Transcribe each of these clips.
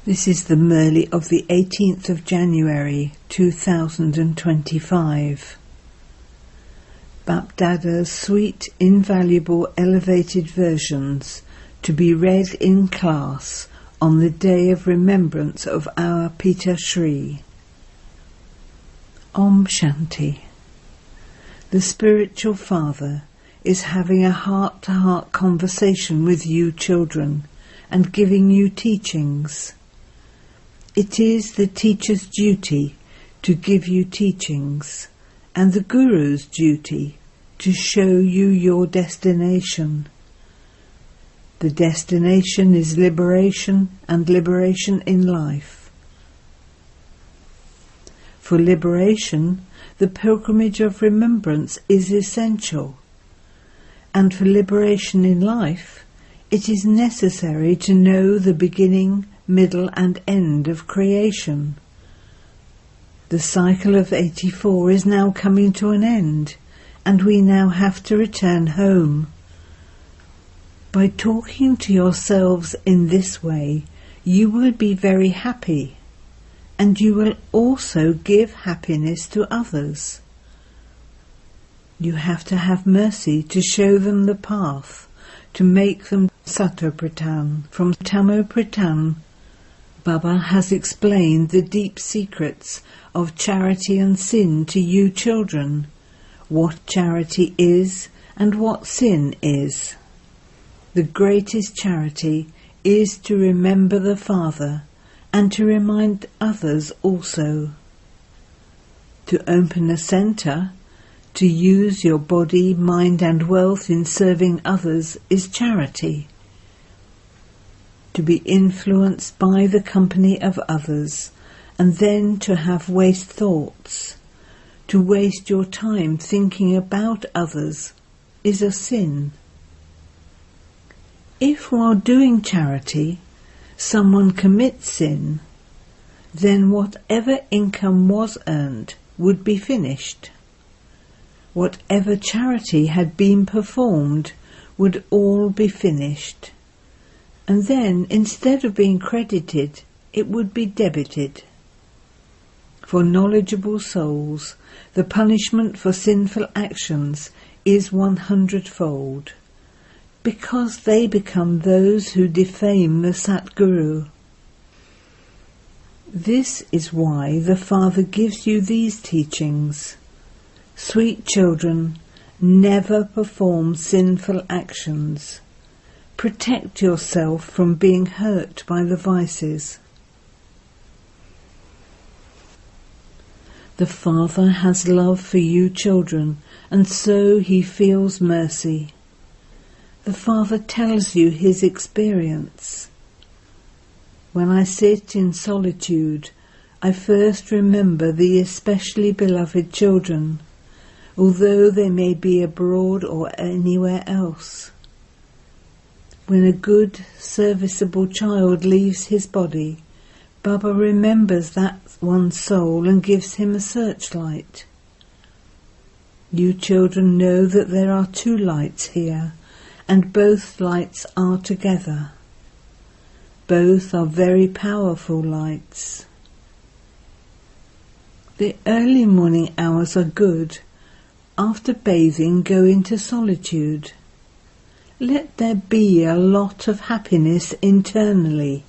This is the Murli of the 18th of January 2025. Bapdada's sweet, invaluable, elevated versions to be read in class on the day of remembrance of our Pita Shri. Om Shanti. The spiritual father is having a heart-to-heart conversation with you children and giving you teachings. It is the teacher's duty to give you teachings, and the Guru's duty to show you your destination. The destination is liberation, and liberation in life. For liberation, the pilgrimage of remembrance is essential, and for liberation in life, it is necessary to know the beginning, middle and end of creation. The cycle of 84 is now coming to an end, and we now have to return home. By talking to yourselves in this way, you will be very happy, and you will also give happiness to others. You have to have mercy to show them the path, to make them Satopritan. From Tamopritan, Baba has explained the deep secrets of charity and sin to you children, what charity is and what sin is. The greatest charity is to remember the Father and to remind others also. To open a centre, to use your body, mind and wealth in serving others is charity. To be influenced by the company of others, and then to have waste thoughts, to waste your time thinking about others, is a sin. If while doing charity, someone commits sin, then whatever income was earned would be finished. Whatever charity had been performed would all be finished. And then, instead of being credited, it would be debited. For knowledgeable souls, the punishment for sinful actions is 100-fold, because they become those who defame the Satguru. This is why the Father gives you these teachings. Sweet children, never perform sinful actions. Protect yourself from being hurt by the vices. The Father has love for you children, and so he feels mercy. The Father tells you his experience. When I sit in solitude, I first remember the especially beloved children, although they may be abroad or anywhere else. When a good, serviceable child leaves his body, Baba remembers that one soul and gives him a searchlight. You children know that there are two lights here, and both lights are together. Both are very powerful lights. The early morning hours are good. After bathing, go into solitude. Let there be a lot of happiness internally.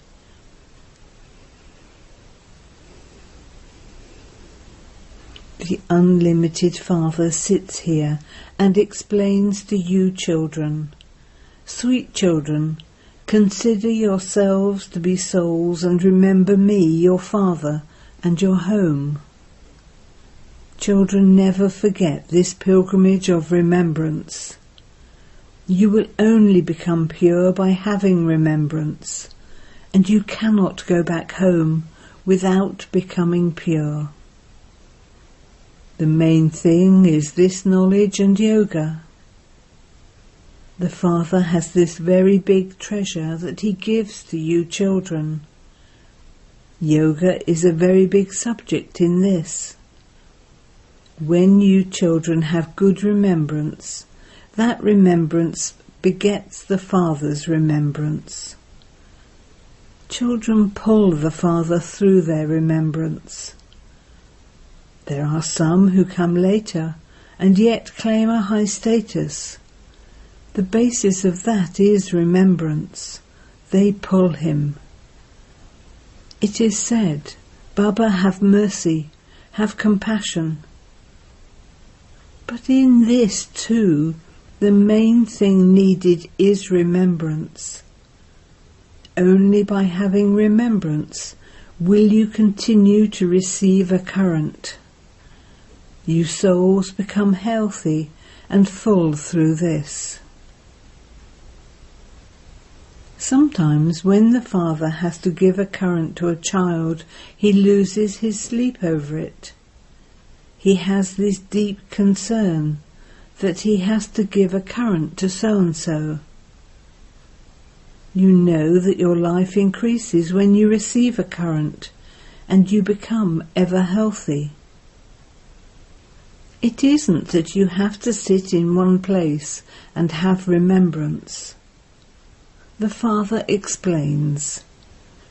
The unlimited Father sits here and explains to you children. Sweet children, consider yourselves to be souls and remember me, your Father, and your home. Children, never forget this pilgrimage of remembrance. You will only become pure by having remembrance, and you cannot go back home without becoming pure. The main thing is this knowledge and yoga. The Father has this very big treasure that he gives to you children. Yoga is a very big subject in this. When you children have good remembrance, that remembrance begets the Father's remembrance. Children pull the Father through their remembrance. There are some who come later and yet claim a high status. The basis of that is remembrance. They pull him. It is said, Baba, have mercy, have compassion. But in this too, the main thing needed is remembrance. Only by having remembrance will you continue to receive a current. You souls become healthy and full through this. Sometimes when the Father has to give a current to a child, he loses his sleep over it. He has this deep concern that he has to give a current to so-and-so. You know that your life increases when you receive a current and you become ever healthy. It isn't that you have to sit in one place and have remembrance. The Father explains,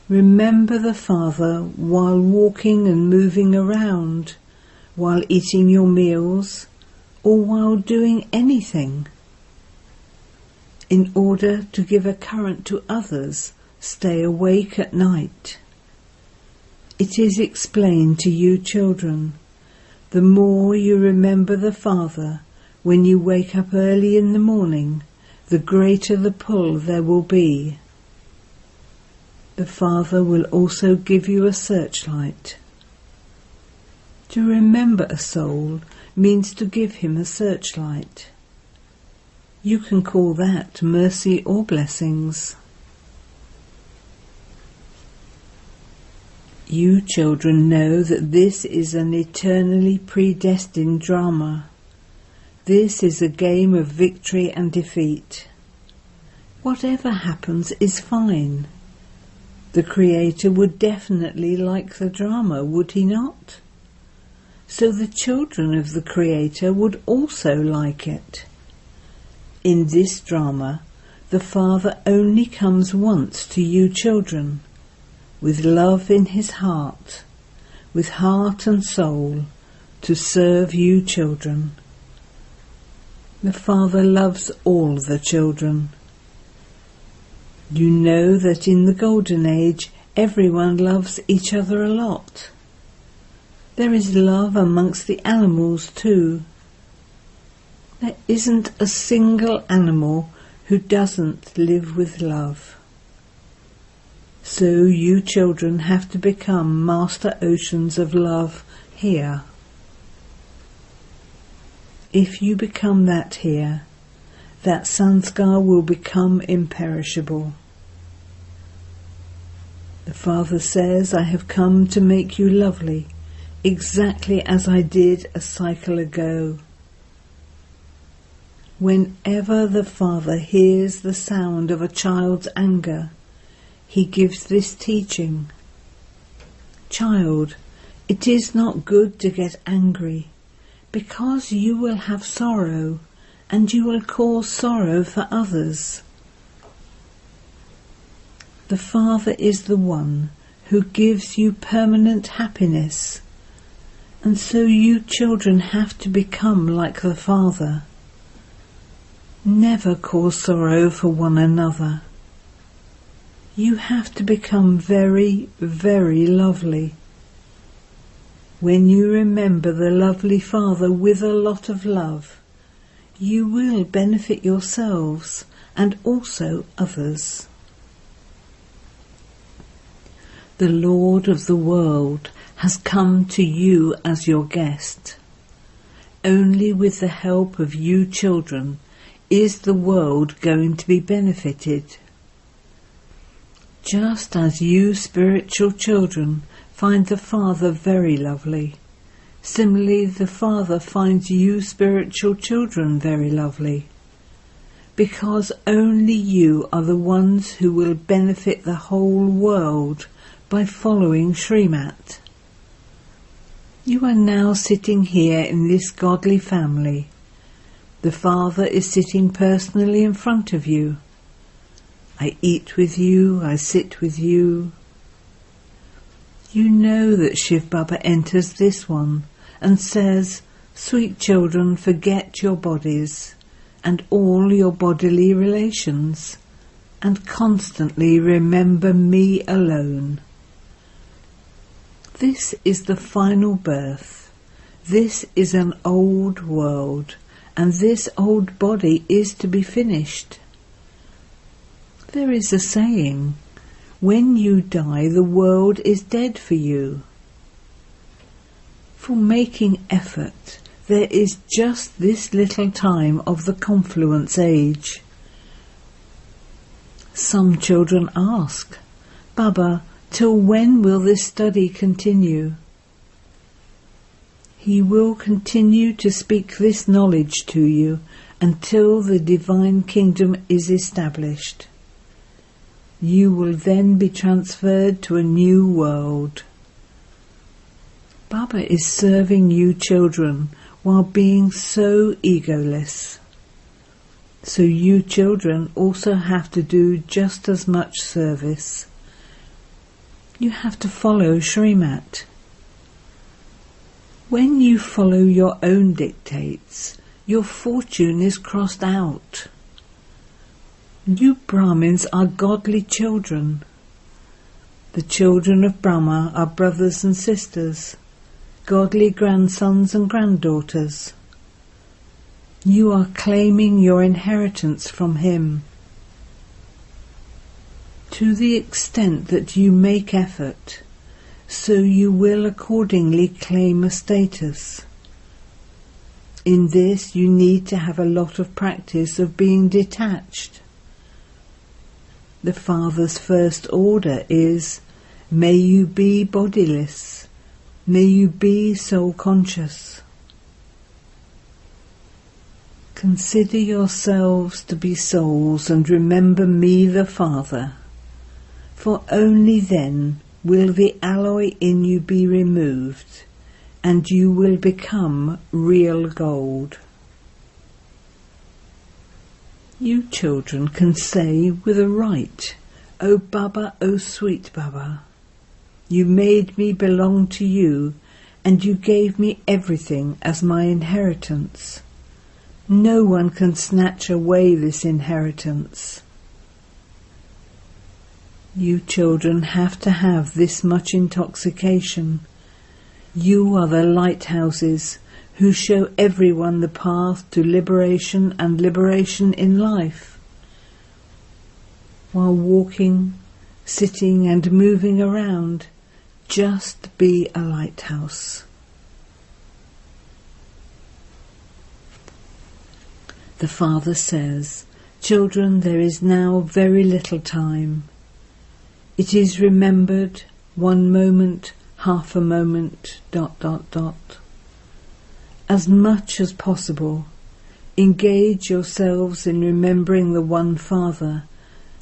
remember the Father while walking and moving around, while eating your meals, or while doing anything. In order to give a current to others, stay awake at night. It is explained to you children. The more you remember the Father when you wake up early in the morning, the greater the pull there will be. The Father will also give you a searchlight. To remember a soul means to give him a searchlight. You can call that mercy or blessings. You children know that this is an eternally predestined drama. This is a game of victory and defeat. Whatever happens is fine. The Creator would definitely like the drama, would he not? So the children of the Creator would also like it. In this drama, the Father only comes once to you children, with love in his heart, with heart and soul, to serve you children. The Father loves all the children. You know that in the Golden Age, everyone loves each other a lot. There is love amongst the animals too. There isn't a single animal who doesn't live with love. So you children have to become master oceans of love here. If you become that here, that sanskar will become imperishable. The Father says, I have come to make you lovely, exactly as I did a cycle ago. Whenever the Father hears the sound of a child's anger, he gives this teaching. Child, it is not good to get angry, because you will have sorrow, and you will cause sorrow for others. The Father is the one who gives you permanent happiness, and so you children have to become like the Father. Never cause sorrow for one another. You have to become very, very lovely. When you remember the lovely Father with a lot of love, you will benefit yourselves and also others. The Lord of the world has come to you as your guest. Only with the help of you children is the world going to be benefited. Just as you spiritual children find the Father very lovely, similarly the Father finds you spiritual children very lovely, because only you are the ones who will benefit the whole world by following Srimat. You are now sitting here in this godly family. The Father is sitting personally in front of you. I eat with you, I sit with you. You know that Shiv Baba enters this one and says, "Sweet children, forget your bodies and all your bodily relations, and constantly remember me alone." This is the final birth. This is an old world, and this old body is to be finished. There is a saying, when you die, the world is dead for you. For making effort, there is just this little time of the confluence age. Some children ask, "Baba, till when will this study continue?" He will continue to speak this knowledge to you until the divine kingdom is established. You will then be transferred to a new world. Baba is serving you children while being so egoless. So you children also have to do just as much service. You have to follow Srimat. When you follow your own dictates, your fortune is crossed out. You Brahmins are godly children. The children of Brahma are brothers and sisters, godly grandsons and granddaughters. You are claiming your inheritance from him. To the extent that you make effort, so you will accordingly claim a status. In this you need to have a lot of practice of being detached. The Father's first order is, may you be bodiless, may you be soul-conscious. Consider yourselves to be souls and remember me the Father, for only then will the alloy in you be removed, and you will become real gold. You children can say with a right, "O Baba, O sweet Baba, you made me belong to you, and you gave me everything as my inheritance. No one can snatch away this inheritance." You children have to have this much intoxication. You are the lighthouses who show everyone the path to liberation and liberation in life. While walking, sitting and moving around, just be a lighthouse. The Father says, "Children, there is now very little time. It is remembered, 1 moment, half a moment, ... As much as possible, engage yourselves in remembering the One Father,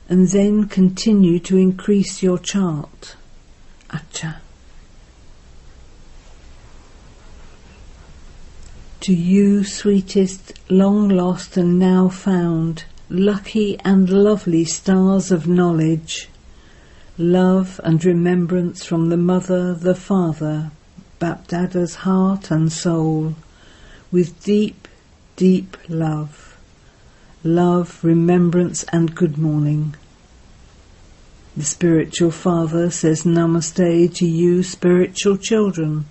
and then continue to increase your chant. Acha. To you, sweetest, long lost and now found, lucky and lovely stars of knowledge, love and remembrance from the Mother, the Father, Bapdada's heart and soul, with deep, deep love, remembrance and good morning. The spiritual Father says Namaste to you spiritual children,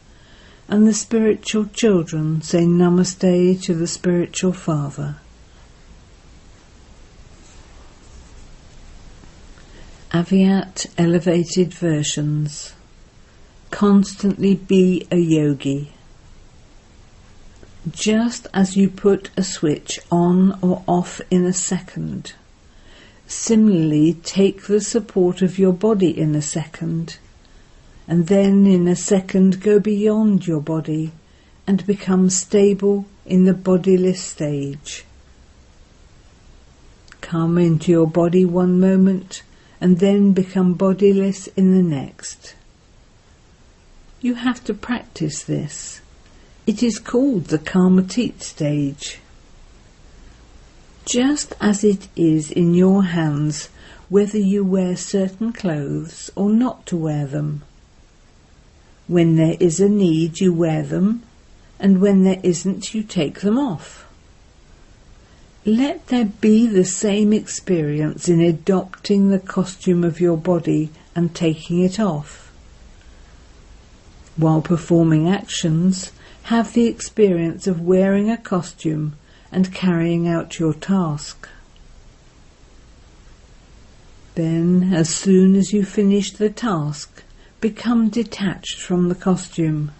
and the spiritual children say Namaste to the spiritual Father. Avyat elevated versions. Constantly be a yogi. Just as you put a switch on or off in a second, similarly take the support of your body in a second, and then in a second go beyond your body and become stable in the bodiless stage. Come into your body 1 moment and then become bodiless in the next. You have to practice this. It is called the Karmatit stage. Just as it is in your hands whether you wear certain clothes or not to wear them. When there is a need, you wear them, and when there isn't, you take them off. Let there be the same experience in adopting the costume of your body and taking it off. While performing actions, have the experience of wearing a costume and carrying out your task. Then, as soon as you finish the task, become detached from the costume.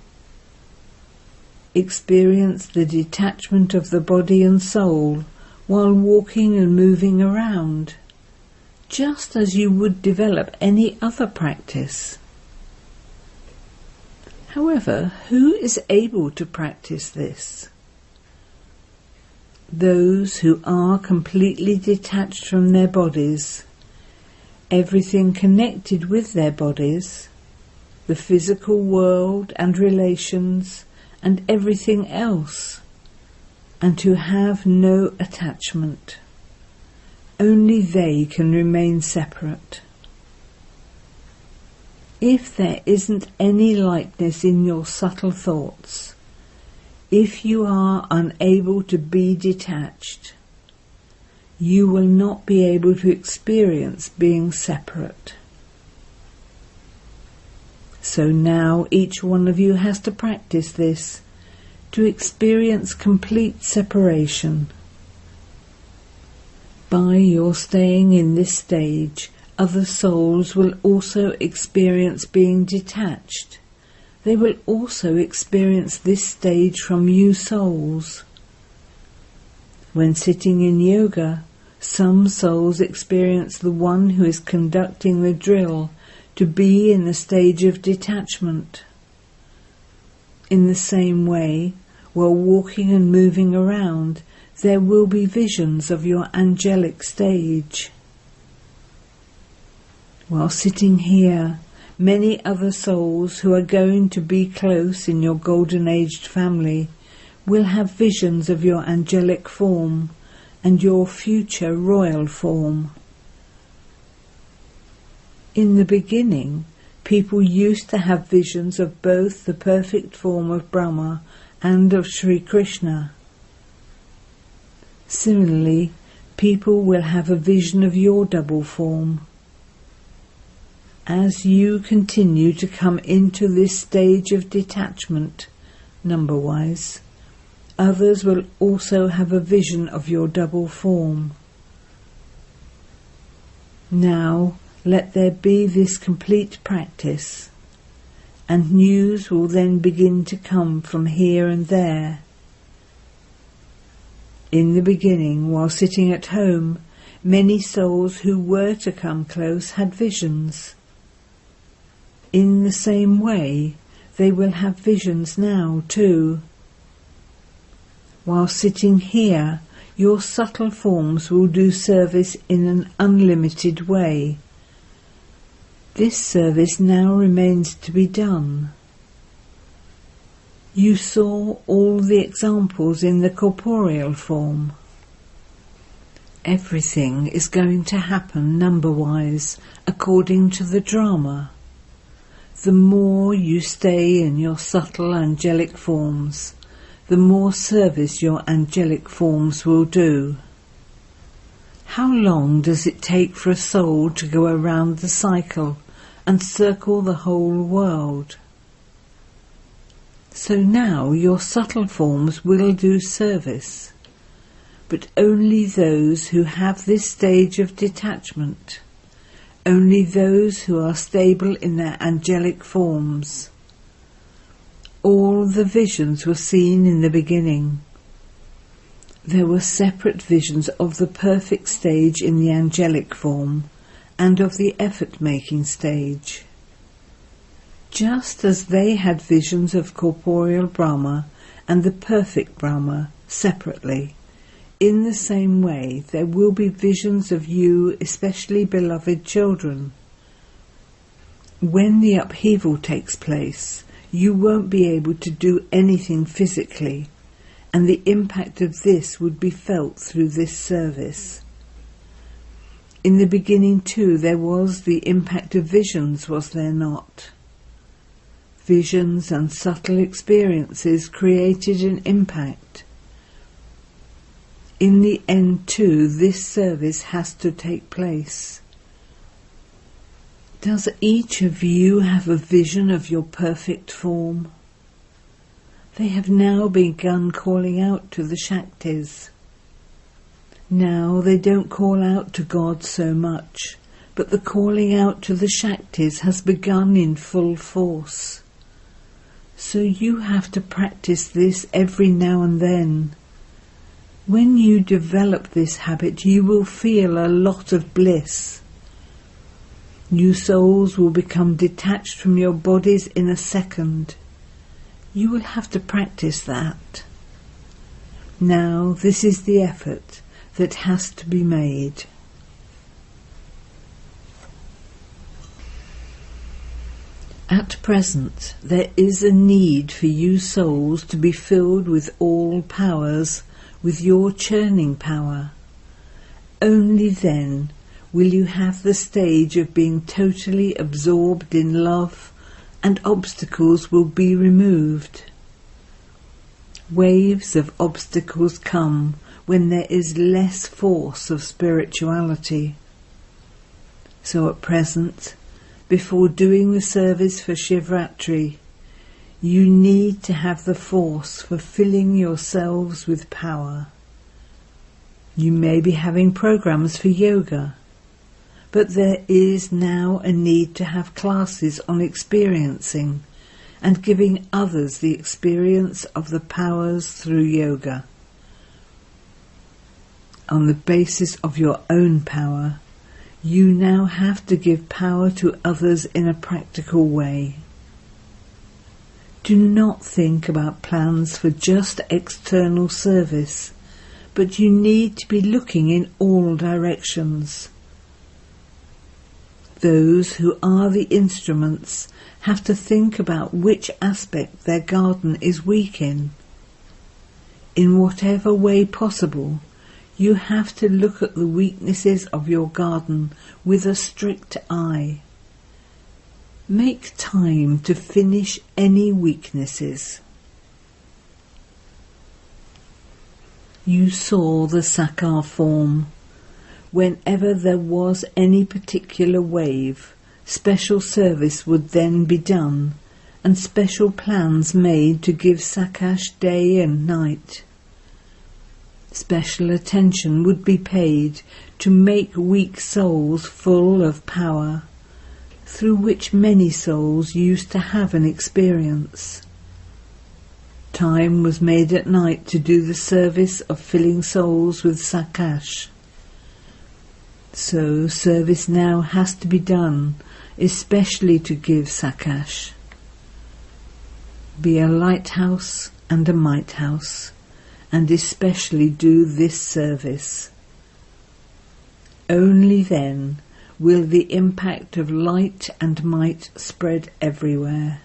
Experience the detachment of the body and soul while walking and moving around, just as you would develop any other practice. However, who is able to practice this? Those who are completely detached from their bodies, everything connected with their bodies, the physical world and relations, and everything else, and who have no attachment. Only they can remain separate. If there isn't any lightness in your subtle thoughts, if you are unable to be detached, you will not be able to experience being separate. So now each one of you has to practice this, to experience complete separation. By your staying in this stage, other souls will also experience being detached. They will also experience this stage from you souls. When sitting in yoga, some souls experience the one who is conducting the drill to be in the stage of detachment. In the same way, while walking and moving around, there will be visions of your angelic stage. While sitting here, many other souls who are going to be close in your golden-aged family will have visions of your angelic form and your future royal form. In the beginning, people used to have visions of both the perfect form of Brahma and of Sri Krishna. Similarly, people will have a vision of your double form. As you continue to come into this stage of detachment, number-wise, others will also have a vision of your double form. Now, let there be this complete practice, and news will then begin to come from here and there. In the beginning, while sitting at home, many souls who were to come close had visions. In the same way, they will have visions now too. While sitting here, your subtle forms will do service in an unlimited way. This service now remains to be done. You saw all the examples in the corporeal form. Everything is going to happen number-wise according to the drama. The more you stay in your subtle angelic forms, the more service your angelic forms will do. How long does it take for a soul to go around the cycle and circle the whole world? So now your subtle forms will do service, but only those who have this stage of detachment, only those who are stable in their angelic forms. All the visions were seen in the beginning. There were separate visions of the perfect stage in the angelic form and of the effort-making stage. Just as they had visions of corporeal Brahma and the perfect Brahma separately, in the same way there will be visions of you, especially beloved children. When the upheaval takes place, you won't be able to do anything physically, and the impact of this would be felt through this service. In the beginning too there was the impact of visions, was there not? Visions and subtle experiences created an impact. In the end too, this service has to take place. Does each of you have a vision of your perfect form? They have now begun calling out to the Shaktis. Now they don't call out to God so much, but the calling out to the Shaktis has begun in full force. So you have to practice this every now and then. When you develop this habit, you will feel a lot of bliss. You souls will become detached from your bodies in a second. You will have to practice that. Now, this is the effort that has to be made. At present, there is a need for you souls to be filled with all powers, with your churning power. Only then will you have the stage of being totally absorbed in love, and obstacles will be removed. Waves of obstacles come when there is less force of spirituality. So at present, before doing the service for Shivratri, you need to have the force for filling yourselves with power. You may be having programs for yoga, but there is now a need to have classes on experiencing and giving others the experience of the powers through yoga. On the basis of your own power, you now have to give power to others in a practical way. Do not think about plans for just external service, but you need to be looking in all directions. Those who are the instruments have to think about which aspect their garden is weak in. In whatever way possible, you have to look at the weaknesses of your garden with a strict eye. Make time to finish any weaknesses. You saw the Sakar form. Whenever there was any particular wave, special service would then be done, and special plans made to give Sakash day and night. Special attention would be paid to make weak souls full of power, through which many souls used to have an experience. Time was made at night to do the service of filling souls with Sakash. So service now has to be done, especially to give Sakash. Be a lighthouse and a might house, and especially do this service. Only then will the impact of light and might spread everywhere.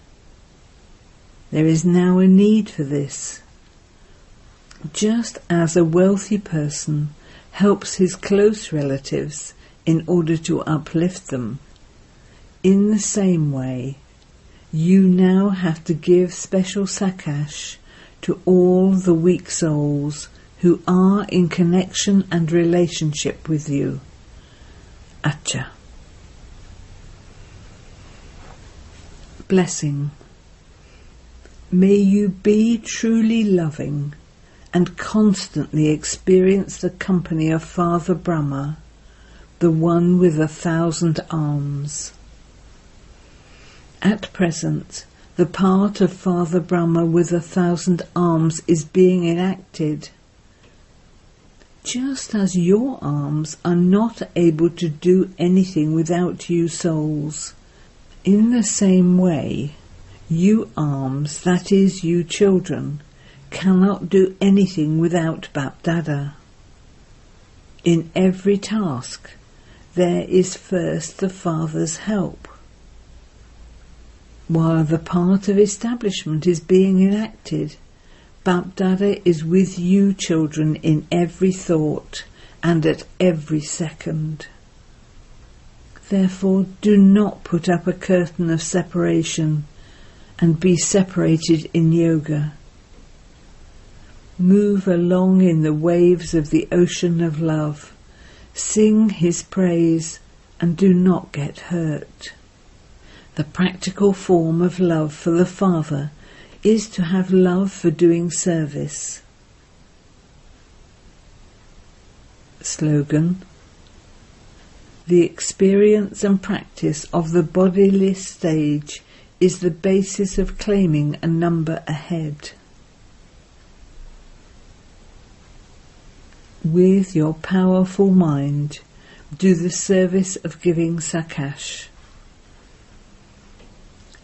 There is now a need for this. Just as a wealthy person helps his close relatives in order to uplift them, in the same way, you now have to give special Sakash to all the weak souls who are in connection and relationship with you. Acha. Blessing. May you be truly loving and constantly experience the company of Father Brahma, the one with 1,000 arms. At present, the part of Father Brahma with 1,000 arms is being enacted. Just as your arms are not able to do anything without you souls, in the same way, you arms, that is, you children, cannot do anything without Bapdada. In every task, there is first the Father's help. While the part of establishment is being enacted, Bapdada is with you children in every thought and at every second. Therefore, do not put up a curtain of separation and be separated in yoga. Move along in the waves of the ocean of love. Sing his praise and do not get hurt. The practical form of love for the Father is to have love for doing service. Slogan: the experience and practice of the bodiless stage is the basis of claiming a number ahead. With your powerful mind, do the service of giving sakash.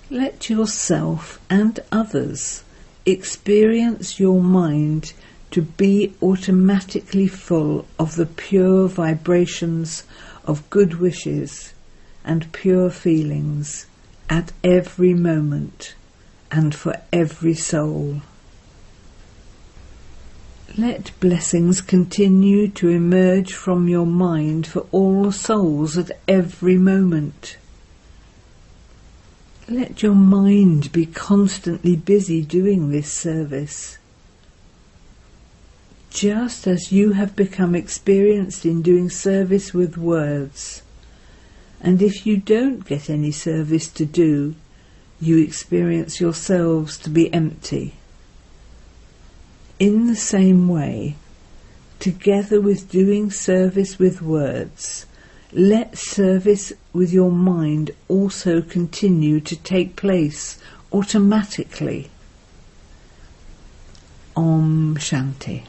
Let yourself and others experience your mind to be automatically full of the pure vibrations of good wishes and pure feelings at every moment and for every soul. Let blessings continue to emerge from your mind for all souls at every moment. Let your mind be constantly busy doing this service. Just as you have become experienced in doing service with words, and if you don't get any service to do, you experience yourselves to be empty. In the same way, together with doing service with words, let service with your mind also continue to take place automatically. Om Shanti.